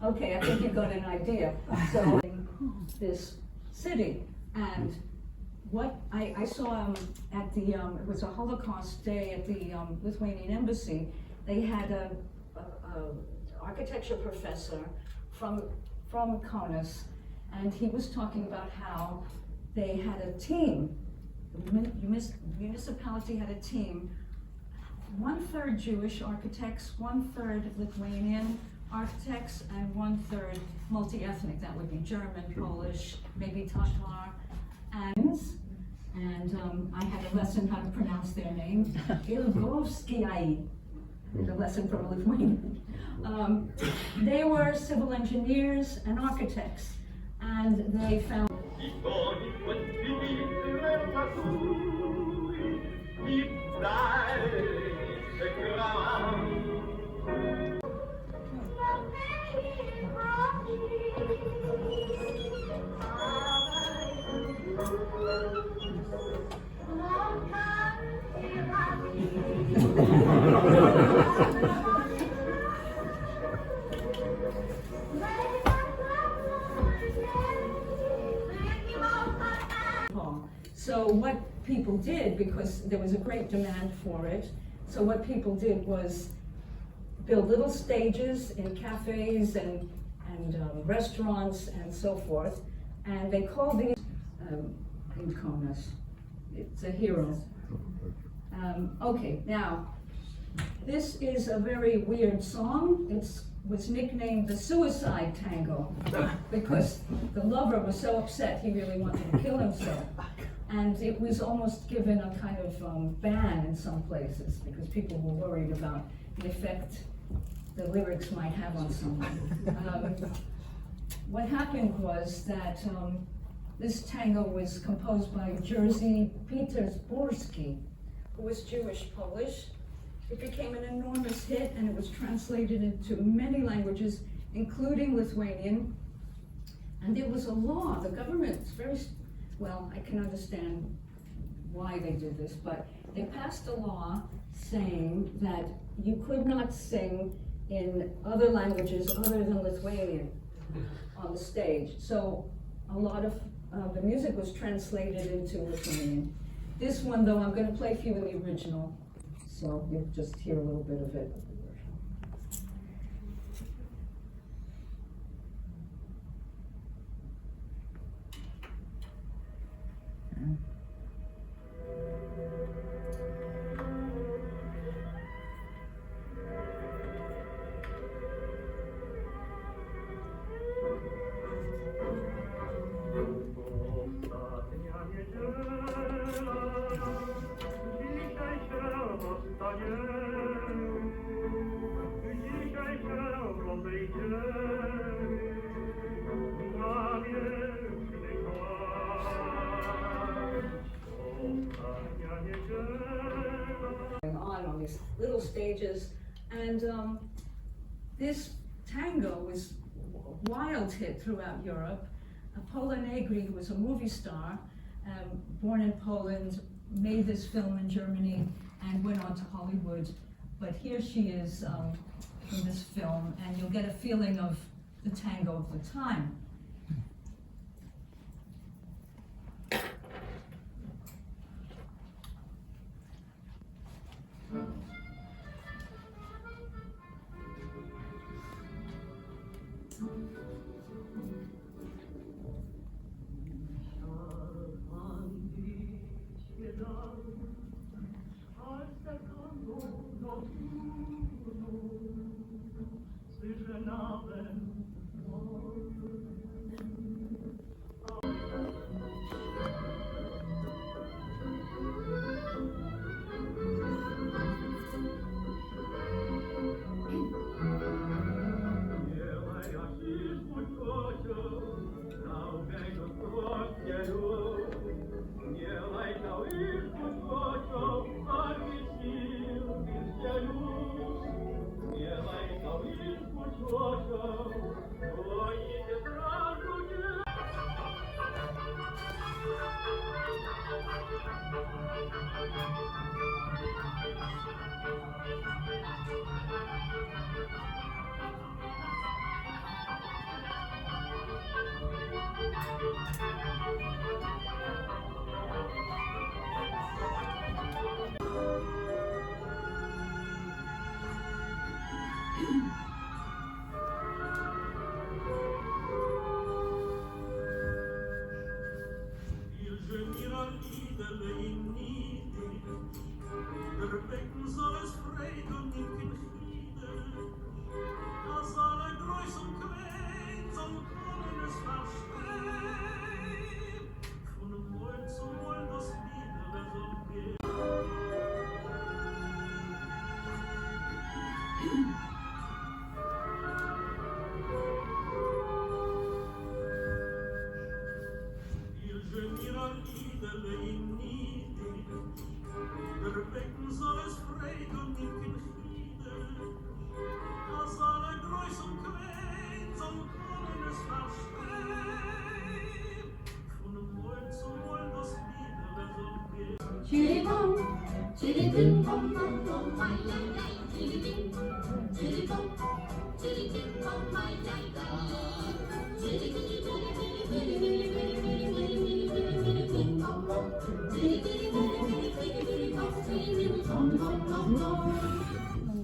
Okay, I think you got an idea. So, this city, and what I saw at the, it was a Holocaust day at the Lithuanian embassy. They had a architecture professor from Kaunas, and he was talking about how they had a team. The municipality had a team, 1/3 Jewish architects, 1/3 Lithuanian architects, and 1/3 multi-ethnic. That would be German, Polish, maybe Tatar, and I had a lesson how to pronounce their name. Ilgovskiai, the lesson from Lithuanian. They were civil engineers and architects, and they found So what people did, because there was a great demand for it, so what people did was build little stages in cafes and restaurants and so forth, and they called these in Kaunas. It's a hero. Okay, now this is a very weird song. It was nicknamed the Suicide Tango because the lover was so upset he really wanted to kill himself. And it was almost given a kind of ban in some places because people were worried about the effect the lyrics might have on someone. What happened was that this tango was composed by Jerzy Petersburski, who was Jewish-Polish. It became an enormous hit, and it was translated into many languages, including Lithuanian. And there was a law. The government, well, I can understand why they did this, but they passed a law saying that you could not sing in other languages other than Lithuanian on the stage. So a lot of the music was translated into Lithuanian. This one, though, I'm going to play for you in the original, so you'll just hear a little bit of it. On these little stages, and this tango was a wild hit throughout Europe. Paula Negri, who was a movie star, born in Poland, made this film in Germany and went on to Hollywood. But here she is in this film, and you'll get a feeling of the tango of the time. Słyszę nawet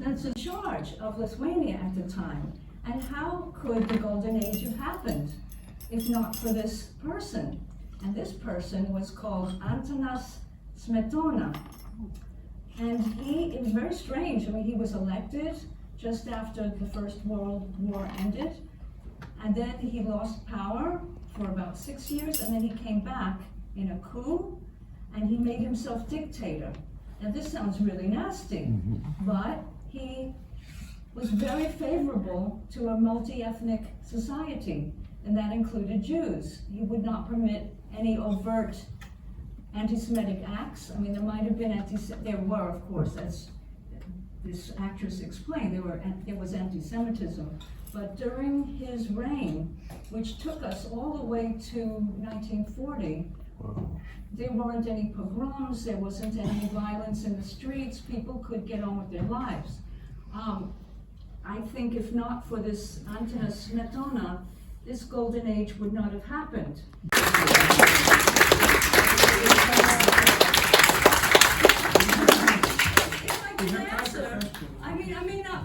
That's in charge of Lithuania at the time. And how could the Golden Age have happened if not for this person? And this person was called Antanas Smetona. And it was very strange. I mean, he was elected just after the First World War ended. And then he lost power for about 6 years, and then he came back in a coup, and he made himself dictator. Now this sounds really nasty, but he was very favorable to a multi-ethnic society, and that included Jews. He would not permit any overt anti-Semitic acts. I mean, there might have been there were, of course, as this actress explained, there was anti-Semitism. But during his reign, which took us all the way to 1940, there weren't any pogroms, there wasn't any violence in the streets, people could get on with their lives. I think if not for this Antanas Smetona, this golden age would not have happened.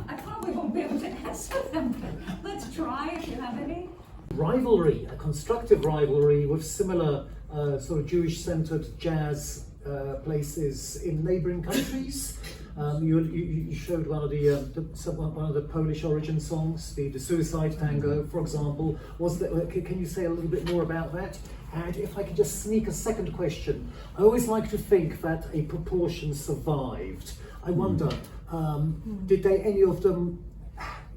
I probably won't be able to answer them. Let's try if you have any. Rivalry, a constructive rivalry with similar sort of Jewish-centered jazz places in neighboring countries. You showed one of the Polish origin songs, the Suicide Tango, for example. Can you say a little bit more about that? And if I could just sneak a second question, I always like to think that a proportion survived. I wonder, did any of them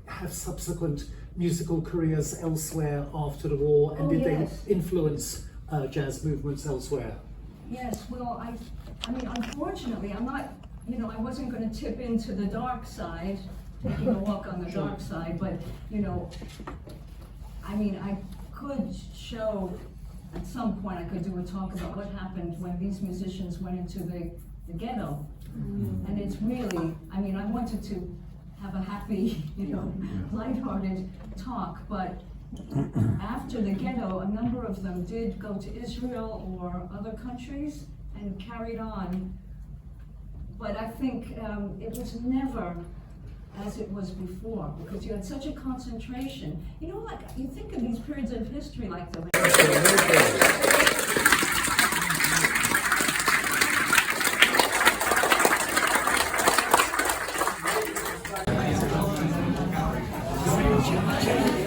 have subsequent musical careers elsewhere after the war, and did they influence jazz movements elsewhere? Yes, well, I mean, unfortunately, I'm not, I wasn't going to tip into the dark side, taking a walk on the dark side, but, I mean, I could show, at some point I could do a talk about what happened when these musicians went into the ghetto. And it's really, I mean, I wanted to have a happy, lighthearted talk, but after the ghetto, a number of them did go to Israel or other countries and carried on. But I think it was never as it was before, because you had such a concentration. Like you think of these periods of history like the Thank you.